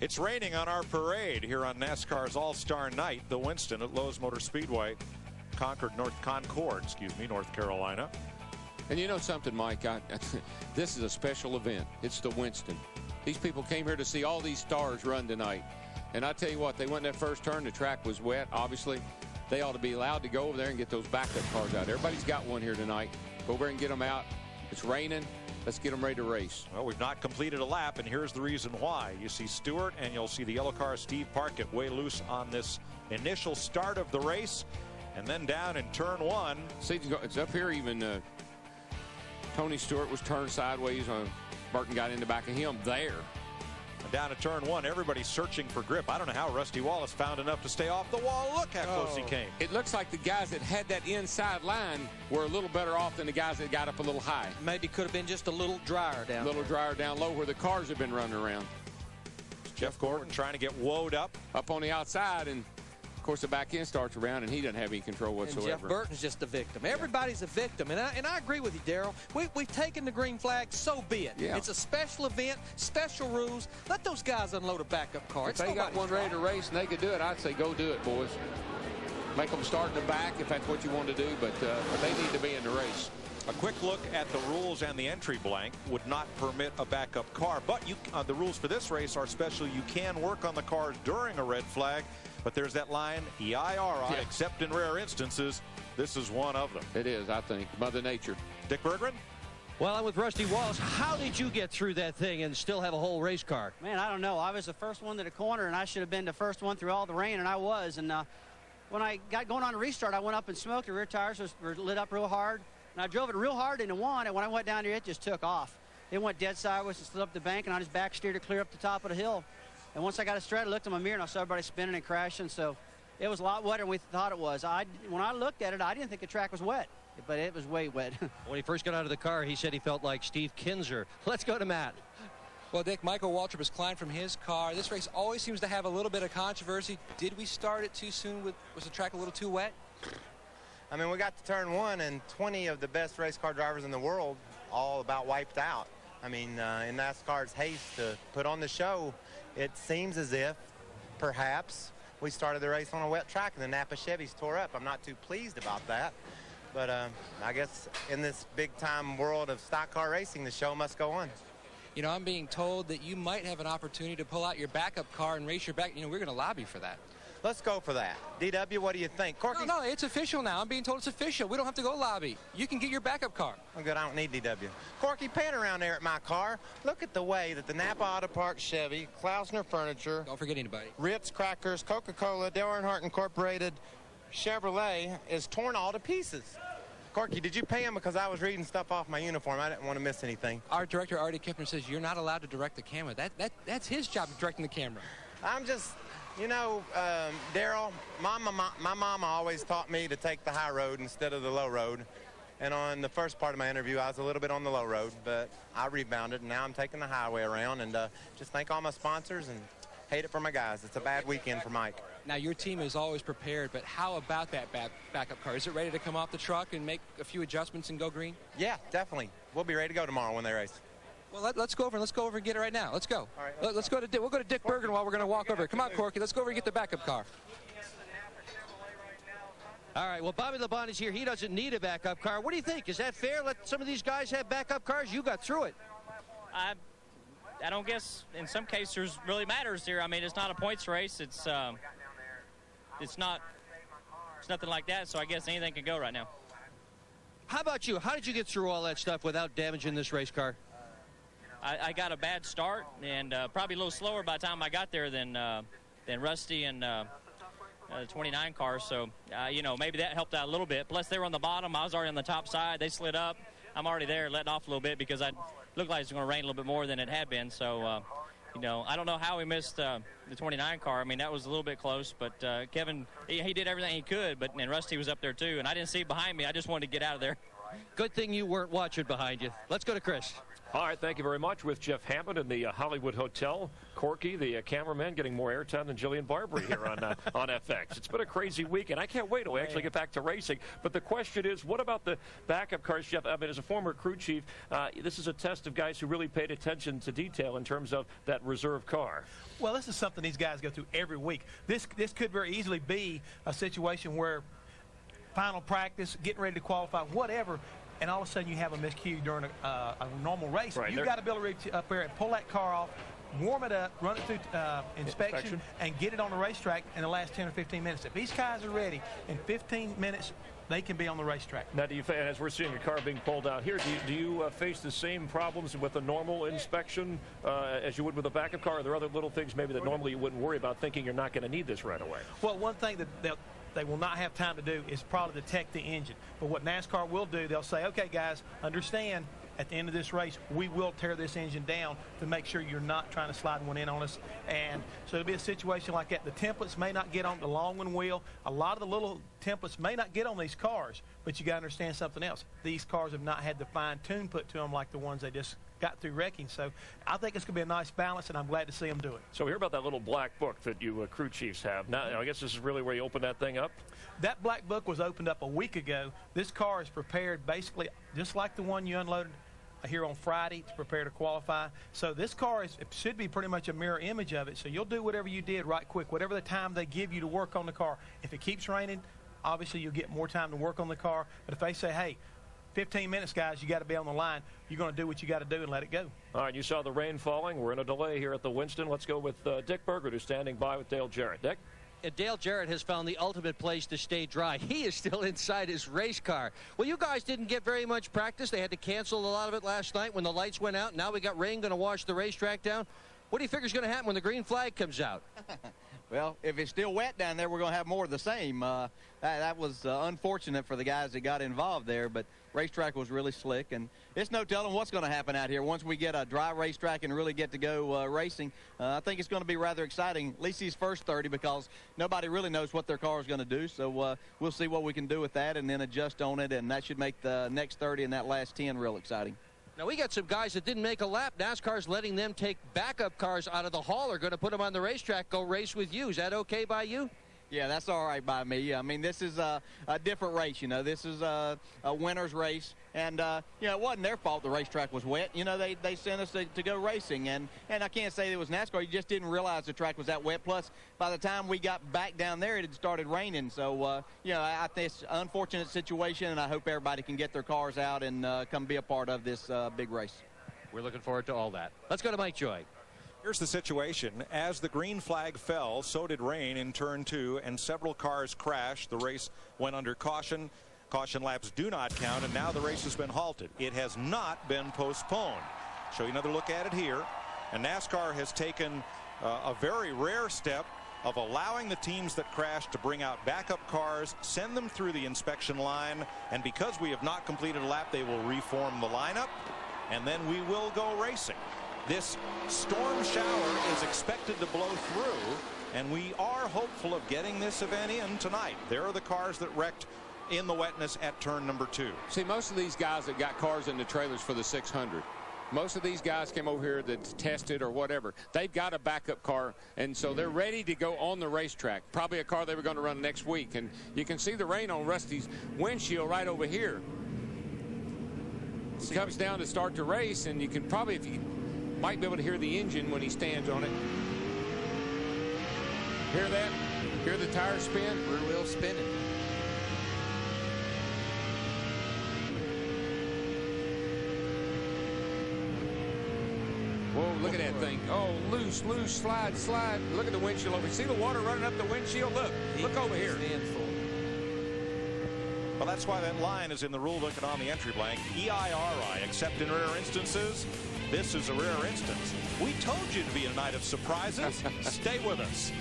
It's raining on our parade here on NASCAR's All-Star Night, the Winston at Lowe's Motor Speedway, Concord, North Carolina. And you know something, Mike? This is a special event. It's the Winston. These people came here to see all these stars run tonight. And I tell you what, they went that first turn. The track was wet, obviously. They ought to be allowed to go over there and get those backup cars out. Everybody's got one here tonight. Go over and get them out. It's raining. Let's get them ready to race. Well, we've not completed a lap, and here's the reason why. You see Stewart, and you'll see the yellow car, Steve Parkett, way loose on this initial start of the race. And then down in turn one. See, it's up here even. Tony Stewart was turned sideways. Burton got in the back of him there. And down to turn one, everybody's searching for grip. I don't know how Rusty Wallace found enough to stay off the wall. Look how close he came. It looks like the guys that had that inside line were a little better off than the guys that got up a little high. Maybe could have been just a little drier down. A little drier down low where the cars have been running around. Jeff Gordon trying to get woed up on the outside, and of course the back end starts around, and he doesn't have any control whatsoever. And Jeff Burton's just a victim. Everybody's a victim, and I agree with you, Darrell. We've taken the green flag, so be it. Yeah. It's a special event, special rules. Let those guys unload a backup car. If they got one ready to race and they could do it, I'd say go do it, boys. Make them start in the back if that's what you want to do, but they need to be in the race. A quick look at the rules and the entry blank would not permit a backup car, but the rules for this race are special. You can work on the cars during a red flag, but there's that line, EIRI, except in rare instances. This is one of them. It is, I think. Mother Nature. Dick Berggren? Well, I'm with Rusty Wallace. How did you get through that thing and still have a whole race car? Man, I don't know. I was the first one to the corner, and I should have been the first one through all the rain, and I was. And when I got going on the restart, I went up and smoked. The rear tires were lit up real hard. And I drove it real hard into one, and when I went down there, it just took off. It went dead sideways and slid up the bank, and I just back steered it clear up the top of the hill. And once I got it straight, I looked in my mirror, and I saw everybody spinning and crashing. So it was a lot wetter than we thought it was. When I looked at it, I didn't think the track was wet, but it was way wet. When he first got out of the car, he said he felt like Steve Kinzer. Let's go to Matt. Well, Dick, Michael Waltrip has climbed from his car. This race always seems to have a little bit of controversy. Did we start it too soon? Was the track a little too wet? I mean, we got to turn one, and 20 of the best race car drivers in the world all about wiped out. I mean, in NASCAR's haste to put on the show, it seems as if, perhaps, we started the race on a wet track and the Napa Chevys tore up. I'm not too pleased about that. But I guess in this big-time world of stock car racing, the show must go on. You know, I'm being told that you might have an opportunity to pull out your backup car and race your back. You know, we're going to lobby for that. Let's go for that. DW, what do you think? Corky? No, it's official now. I'm being told it's official. We don't have to go lobby. You can get your backup car. Oh, good. I don't need DW. Corky, pan around there at my car. Look at the way that the Napa Auto Parts Chevy, Klausner Furniture, don't forget anybody, Ritz Crackers, Coca-Cola, Dale Earnhardt Incorporated, Chevrolet is torn all to pieces. Corky, did you pay him? Because I was reading stuff off my uniform. I didn't want to miss anything. Our director, Artie Kipner, says you're not allowed to direct the camera. That's his job, directing the camera. I'm just... You know, Darrell, my mama always taught me to take the high road instead of the low road. And on the first part of my interview, I was a little bit on the low road, but I rebounded, and now I'm taking the highway around. And just thank all my sponsors and hate it for my guys. It's a bad weekend for Mike. Now, your team is always prepared, but how about that backup car? Is it ready to come off the truck and make a few adjustments and go green? Yeah, definitely. We'll be ready to go tomorrow when they race. Well, let's go over and get it right now. Let's go. All right, let's go to Dick. We'll go to Dick Berggren while we're going to walk over. Come on, Corky. Let's go over and get the backup car. All right, well, Bobby Labonte's here. He doesn't need a backup car. What do you think? Is that fair? Let some of these guys have backup cars? You got through it. I don't guess in some cases really matters here. I mean, it's not a points race. It's nothing like that, so I guess anything can go right now. How about you? How did you get through all that stuff without damaging this race car? I got a bad start and probably a little slower by the time I got there than Rusty and the 29 car. So, you know, maybe that helped out a little bit. Plus, they were on the bottom. I was already on the top side. They slid up. I'm already there, letting off a little bit because I looked like it was going to rain a little bit more than it had been. So, you know, I don't know how we missed the 29 car. I mean, that was a little bit close. But Kevin, he did everything he could. And Rusty was up there, too. And I didn't see behind me. I just wanted to get out of there. Good thing you weren't watching behind you. Let's go to Chris. All right, thank you very much. With Jeff Hammond in the Hollywood Hotel. Corky, the cameraman, getting more airtime than Jillian Barberie here on FX. It's been a crazy week, and I can't wait till we actually get back to racing. But the question is, what about the backup cars, Jeff? I mean, as a former crew chief, this is a test of guys who really paid attention to detail in terms of that reserve car. Well, this is something these guys go through every week. This could very easily be a situation where final practice, getting ready to qualify, whatever, and all of a sudden you have a miscue during a normal race. Right, You've got to be able to reach up there and pull that car off, warm it up, run it through inspection, and get it on the racetrack in the last 10 or 15 minutes. If these guys are ready, in 15 minutes, they can be on the racetrack. Now, do you, as we're seeing a car being pulled out here, do you face the same problems with a normal inspection as you would with a backup car? Are there other little things maybe that normally you wouldn't worry about, thinking you're not going to need this right away? Well, one thing that they will not have time to do is probably detect the engine. But what NASCAR will do, they'll say, okay, guys, understand, at the end of this race, we will tear this engine down to make sure you're not trying to slide one in on us. And so it'll be a situation like that. The templates may not get on the long one wheel. A lot of the little templates may not get on these cars, but you got to understand something else. These cars have not had the fine tune put to them like the ones they just got through wrecking. So I think it's going to be a nice balance, and I'm glad to see them do it. So we hear about that little black book that you crew chiefs have. Now, I guess this is really where you open that thing up? That black book was opened up a week ago. This car is prepared basically just like the one you unloaded here on Friday to prepare to qualify. So this car should be pretty much a mirror image of it. So you'll do whatever you did right quick, whatever the time they give you to work on the car. If it keeps raining, obviously you'll get more time to work on the car. But if they say, hey, 15 minutes, guys, you got to be on the line, you're going to do what you got to do and let it go. All right, you saw the rain falling. We're in a delay here at the Winston. Let's go with Dick Berger, who's standing by with Dale Jarrett. Dick? Dale Jarrett has found the ultimate place to stay dry. He is still inside his race car. Well, you guys didn't get very much practice. They had to cancel a lot of it last night when the lights went out. Now we got rain going to wash the racetrack down. What do you figure is going to happen when the green flag comes out? Well, if it's still wet down there, we're going to have more of the same. That was unfortunate for the guys that got involved there, but racetrack was really slick, and it's no telling what's going to happen out here once we get a dry racetrack and really get to go racing. I think it's going to be rather exciting, at least these first 30, because nobody really knows what their car is going to do. So we'll see what we can do with that and then adjust on it, and that should make the next 30 and that last 10 real exciting. Now, we got some guys that didn't make a lap. NASCAR's letting them take backup cars out of the hall. Are going to put them on the racetrack, go race with you. Is that okay by you? Yeah, that's all right by me. I mean, this is a different race, you know. This is a winner's race. And, you know, it wasn't their fault the racetrack was wet. You know, they sent us to go racing. And I can't say it was NASCAR. You just didn't realize the track was that wet. Plus, by the time we got back down there, it had started raining. So, you know, I think it's an unfortunate situation, and I hope everybody can get their cars out and come be a part of this big race. We're looking forward to all that. Let's go to Mike Joy. Here's the situation. As the green flag fell, so did rain in turn 2, and several cars crashed. The race went under caution. Caution laps do not count, and now the race has been halted. It has not been postponed. Show you another look at it here. And NASCAR has taken a very rare step of allowing the teams that crashed to bring out backup cars, send them through the inspection line, and because we have not completed a lap, they will reform the lineup, and then we will go racing. This storm shower is expected to blow through, and we are hopeful of getting this event in tonight. There are the cars that wrecked in the wetness at turn number 2. See, most of these guys that got cars in the trailers for the 600, most of these guys came over here that tested or whatever. They've got a backup car, and so they're ready to go on the racetrack. Probably a car they were going to run next week. And you can see the rain on Rusty's windshield right over here. It comes down to start the race, and you can probably, if you might be able to hear the engine when he stands on it. Hear that? Hear the tire spin? Rear wheel spinning. Whoa, look at that thing. Oh, loose, slide. Look at the windshield over. See the water running up the windshield? Look over here. Well, that's why that line is in the rule book and on the entry blank. EIRI, except in rare instances. This is a rare instance. We told you to be a night of surprises. Stay with us.